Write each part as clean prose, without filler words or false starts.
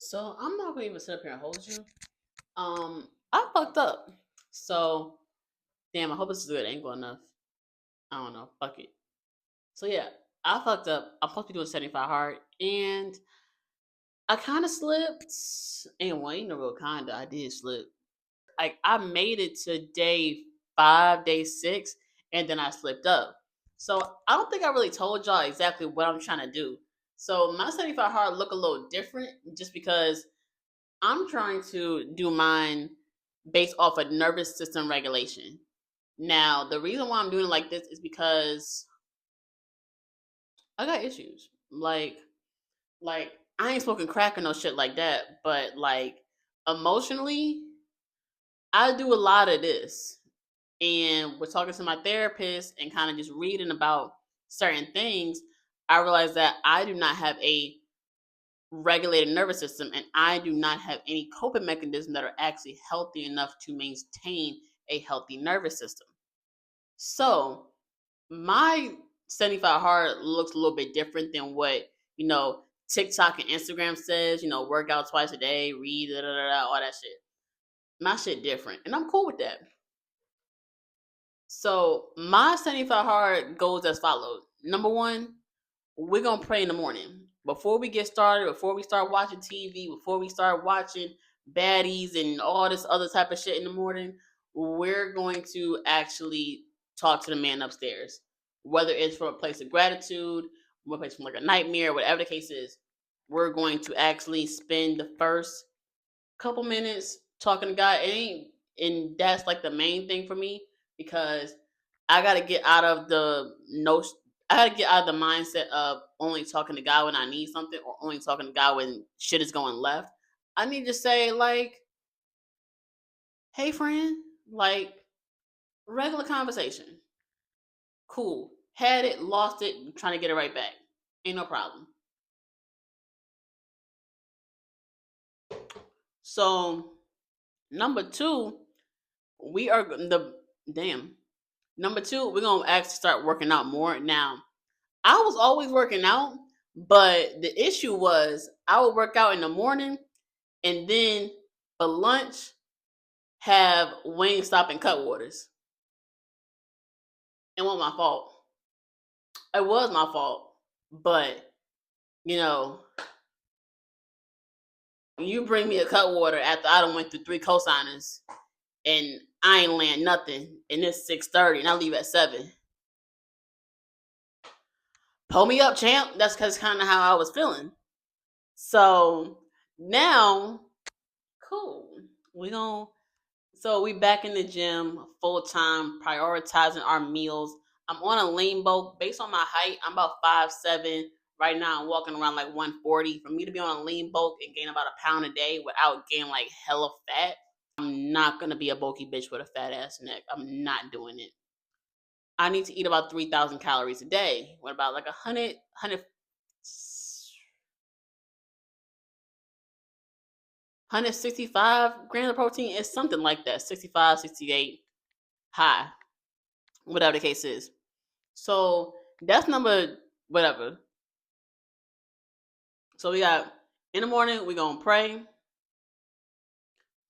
So I'm not gonna even sit up here and hold you. I fucked up. So damn, I hope this is a good angle enough. I don't know. Fuck it. So yeah, I fucked up. I'm supposed to be doing 75 hard, and I kind of slipped. And well, ain't no real kinda. I did slip. Like I made it to day 5, day 6, and then I slipped up. So I don't think I really told y'all exactly what I'm trying to do. So my 75 hard look a little different, just because I'm trying to do mine based off of nervous system regulation. Now, the reason why I'm doing it like this is because I got issues. Like I ain't smoking crack or no shit like that, but like emotionally, I do a lot of this. And we're talking to my therapist and kind of just reading about certain things, I realized that I do not have a regulated nervous system, and I do not have any coping mechanisms that are actually healthy enough to maintain a healthy nervous system. So my 75 hard looks a little bit different than what, TikTok and Instagram says, work out twice a day, read, all that shit. My shit different. And I'm cool with that. So my 75 hard goes as follows. Number one, we're gonna pray in the morning. Before we get started, before we start watching TV, before we start watching baddies and all this other type of shit in the morning, we're going to actually talk to the man upstairs. Whether it's from a place of gratitude, whether it's from like a nightmare, whatever the case is, we're going to actually spend the first couple minutes talking to God. It ain't, and that's like the main thing for me, because I gotta get out of the no. I gotta get out of the mindset of only talking to God when I need something, or only talking to God when shit is going left. I need to say like, "Hey, friend," like regular conversation. Cool. Had it, lost it, trying to get it right back. Ain't no problem. So number two, we are the damn. Number two, we're gonna actually start working out more. Now, I was always working out, but the issue was I would work out in the morning and then for lunch have Wingstop and Cutwaters. It wasn't my fault. It was my fault, but you know, you bring me a Cutwater after I done went through three cosigners and I ain't land nothing, and it's 6:30 and I leave at 7. Pull me up, champ. That's cause kind of how I was feeling. So now, cool. We gon' So we back in the gym full time, prioritizing our meals. I'm on a lean bulk. Based on my height, I'm about 5'7". Right now I'm walking around like 140. For me to be on a lean bulk and gain about a pound a day without getting like hella fat, I'm not gonna be a bulky bitch with a fat ass neck. I'm not doing it. I need to eat about 3,000 calories a day. What about like 165 grams of protein? It's something like that. 65, 68 high, whatever the case is. So that's number whatever. So we got in the morning, we're gonna pray,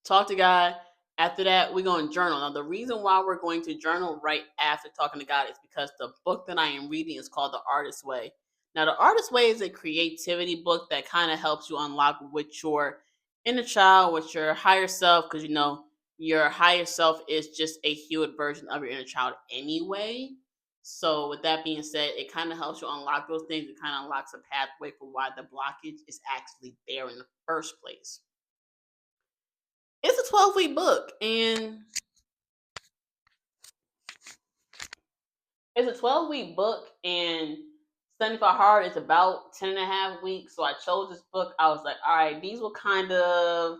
talk to God. After that, we're gonna journal. Now, the reason why we're going to journal right after talking to God is because the book that I am reading is called The Artist's Way. Now, The Artist's Way is a creativity book that kind of helps you unlock with your inner child, with your higher self, because your higher self is just a healed version of your inner child anyway. So, with that being said, it kind of helps you unlock those things. It kind of unlocks a pathway for why the blockage is actually there in the first place. It's a 12-week book, and it's a 12-week book, and 75 Hard is about 10 and a half weeks. So I chose this book. I was like, all right, these kind of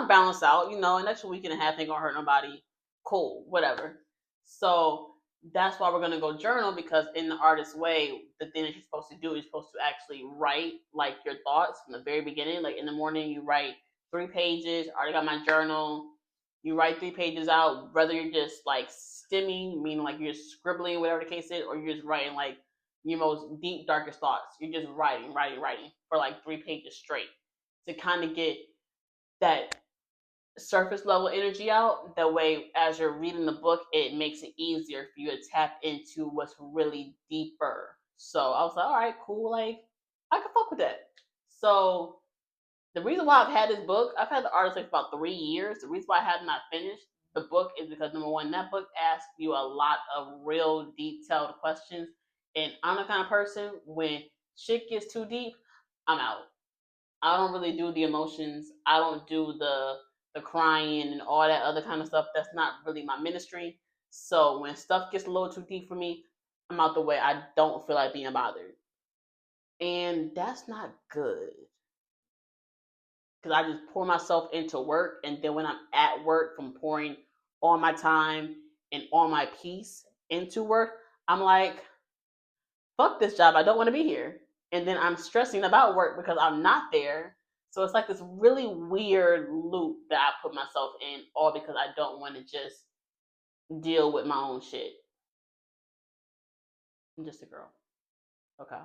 balance out, an extra week and a half ain't gonna hurt nobody. Cool, whatever. So that's why we're gonna go journal, because in the artist's way, the thing that you're supposed to do is supposed to actually write like your thoughts from the very beginning. Like in the morning, you write 3 pages. I already got my journal. You write 3 pages out, whether you're just like stimming, meaning like you're just scribbling, whatever the case is, or you're just writing like your most deep, darkest thoughts. You're just writing, writing, writing for like 3 pages straight. to kind of get that surface level energy out. That way, as you're reading the book, it makes it easier for you to tap into what's really deeper. So I was like, all right, cool. Like, I can fuck with that. So the reason why I've had this book, I've had the artist like about 3 years. The reason why I have not finished the book is because number one, that book asks you a lot of real detailed questions. And I'm the kind of person when shit gets too deep, I'm out. I don't really do the emotions. I don't do the crying and all that other kind of stuff. That's not really my ministry. So when stuff gets a little too deep for me, I'm out the way. I don't feel like being bothered. And that's not good. Because I just pour myself into work, and then when I'm at work from pouring all my time and all my peace into work, I'm like, fuck this job, I don't want to be here. And then I'm stressing about work because I'm not there. So it's like this really weird loop that I put myself in, all because I don't want to just deal with my own shit. I'm just a girl. Okay.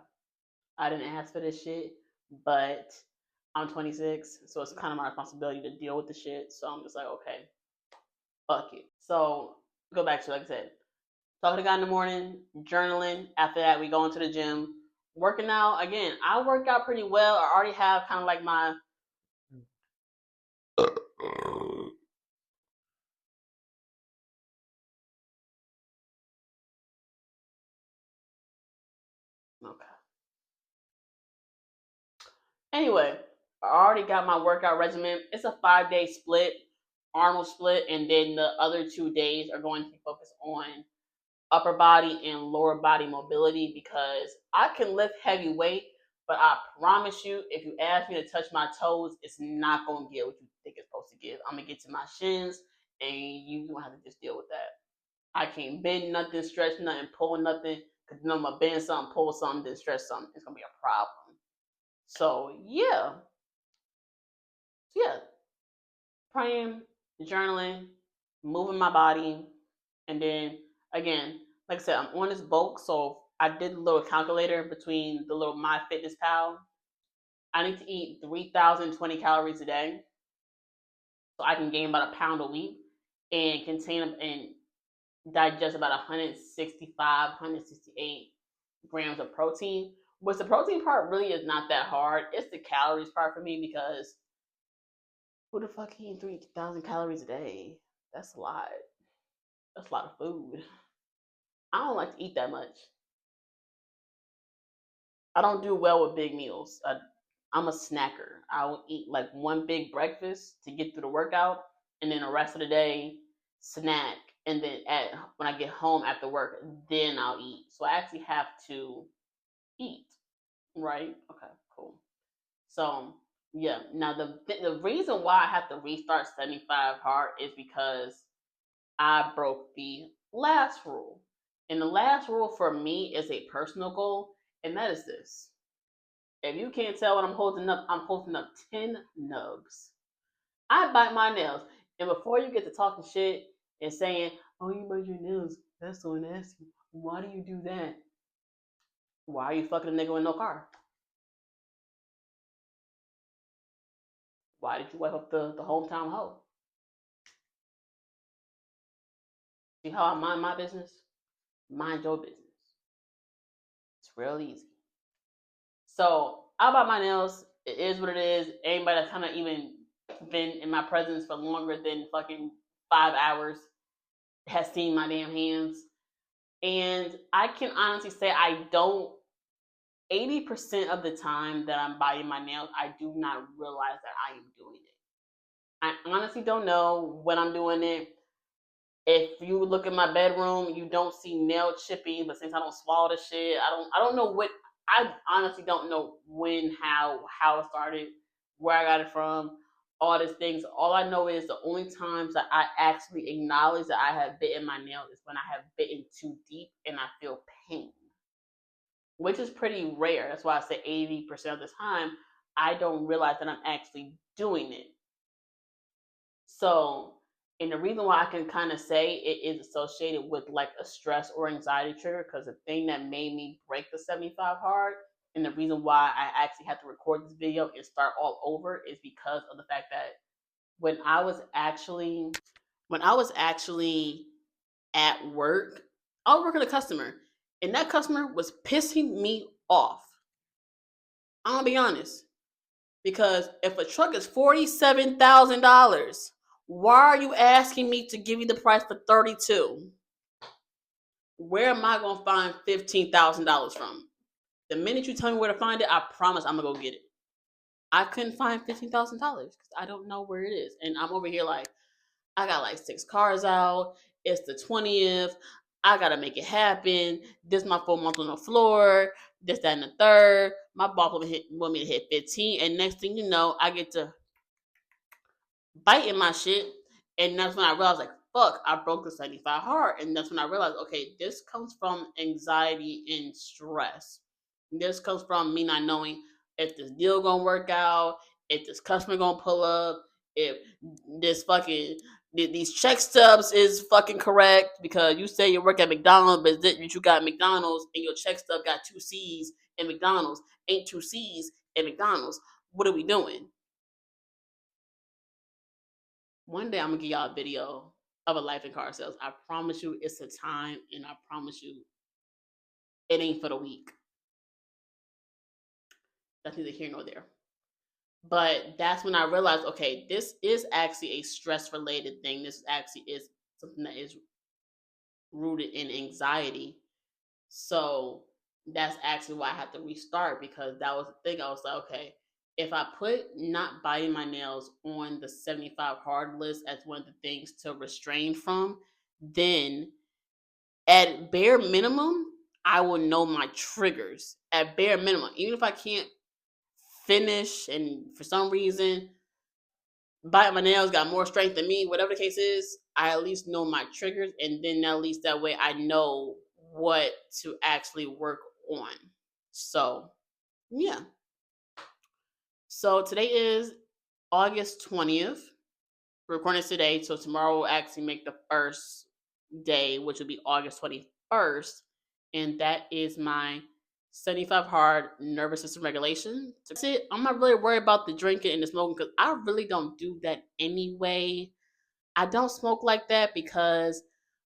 I didn't ask for this shit, but I'm 26, so it's kind of my responsibility to deal with the shit. So I'm just like, okay, fuck it. So go back to, like I said, talking to God in the morning, journaling. After that, we go into the gym, working out. Again, I work out pretty well. I already have kind of like my okay. Anyway, I already got my workout regimen. It's a 5 day split, Arnold split, and then the other 2 days are going to be focused on upper body and lower body mobility because I can lift heavy weight, but I promise you, if you ask me to touch my toes, it's not gonna get what you think it's supposed to give. I'm gonna get to my shins, and you gonna have to just deal with that. I can't bend nothing, stretch nothing, pull nothing, because you know I'm gonna bend something, pull something, then stretch something. It's gonna be a problem. So yeah, praying, journaling, moving my body, and then again, like I said, I'm on this bulk, so I did a little calculator between the little MyFitnessPal. I need to eat 3,020 calories a day, so I can gain about a pound a week and contain and digest about 165, 168 grams of protein. Which the protein part really is not that hard. It's the calories part for me because who the fuck eating 3,000 calories a day? That's a lot. That's a lot of food. I don't like to eat that much. I don't do well with big meals. I'm a snacker. I will eat like one big breakfast to get through the workout, and then the rest of the day snack. And then when I get home after work, then I'll eat. So I actually have to eat, right? Okay, cool. So yeah. Now the reason why I have to restart 75 hard is because I broke the last rule. And the last rule for me is a personal goal, and that is this. If you can't tell what I'm holding up 10 nubs. I bite my nails. And before you get to talking shit and saying, oh, you bite your nails, that's so nasty. Why do you do that? Why are you fucking a nigga with no car? Why did you wipe up the hometown hoe? See how I mind my business? Mind your business. It's real easy. So I bite my nails. It is what it is. Anybody that kind of even been in my presence for longer than fucking 5 hours has seen my damn hands. And I can honestly say I don't 80% of the time that I'm biting my nails, I do not realize that I am doing it. I honestly don't know when I'm doing it. If you look in my bedroom, you don't see nail chipping, but since I don't swallow the shit, I don't know what I honestly don't know when, how it started, where I got it from, all these things. All I know is the only times that I actually acknowledge that I have bitten my nail is when I have bitten too deep and I feel pain, which is pretty rare. That's why I say 80% of the time I don't realize that I'm actually doing it. So, and the reason why I can kind of say it is associated with like a stress or anxiety trigger, because the thing that made me break the 75 hard And the reason why I actually had to record this video and start all over is because of the fact that when I was actually at work, I was working a customer, and that customer was pissing me off. I'm gonna be honest. Because if a truck is $47,000, why are you asking me to give you the price for 32? Where am I gonna find $15,000 from? The minute you tell me where to find it, I promise I'm gonna go get it. I couldn't find $15,000 because I don't know where it is, and I'm over here like I got like 6 cars out. It's the 20th. I gotta make it happen. This my 4 month on the floor. This, that, and the third. My boss want me to hit 15, and next thing you know, I get to biting my shit, and that's when I realized, like, fuck, I broke the 75 hard, and that's when I realized, okay, this comes from anxiety and stress. This comes from me not knowing if this deal gonna work out, if this customer gonna pull up, if this fucking these check stubs is fucking correct, because you say you work at McDonald's, but you got McDonald's and your check stub got 2 C's, and McDonald's ain't 2 C's at McDonald's. What are we doing? One day I'm gonna give y'all a video of a life in car sales. I promise you it's a time, and I promise you it ain't for the weak. That's neither here nor there. But that's when I realized, okay, this is actually a stress related thing. This actually is something that is rooted in anxiety. So that's actually why I had to restart, because that was the thing. I was like, okay, if I put not biting my nails on the 75 hard list as one of the things to restrain from, then at bare minimum, I will know my triggers. At bare minimum, even if I can't finish and for some reason biting my nails got more strength than me, whatever the case is, I at least know my triggers, and then at least that way I know what to actually work on. So, yeah. So today is August 20th. We're recording this today, so tomorrow will actually make the first day, which will be August 21st. And that is my 75 hard nervous system regulation. That's it. I'm not really worried about the drinking and the smoking, because I really don't do that anyway. I don't smoke like that because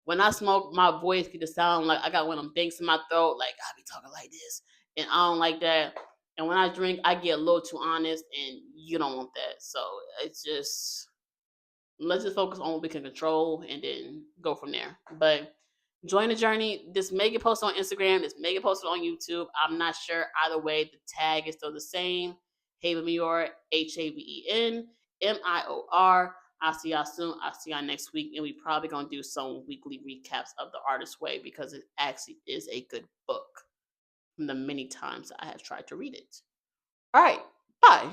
when I smoke, my voice get to sound like I got one of them things in my throat, like I be talking like this, and I don't like that. And when I drink, I get a little too honest, and you don't want that. So it's just, let's just focus on what we can control and then go from there. But join the journey. This may get posted on Instagram. This may get posted on YouTube. I'm not sure. Either way, the tag is still the same. Haven Mior, HavenMior. I'll see y'all soon. I'll see y'all next week. And we probably going to do some weekly recaps of The Artist's Way, because it actually is a good book from the many times I have tried to read it. All right. Bye.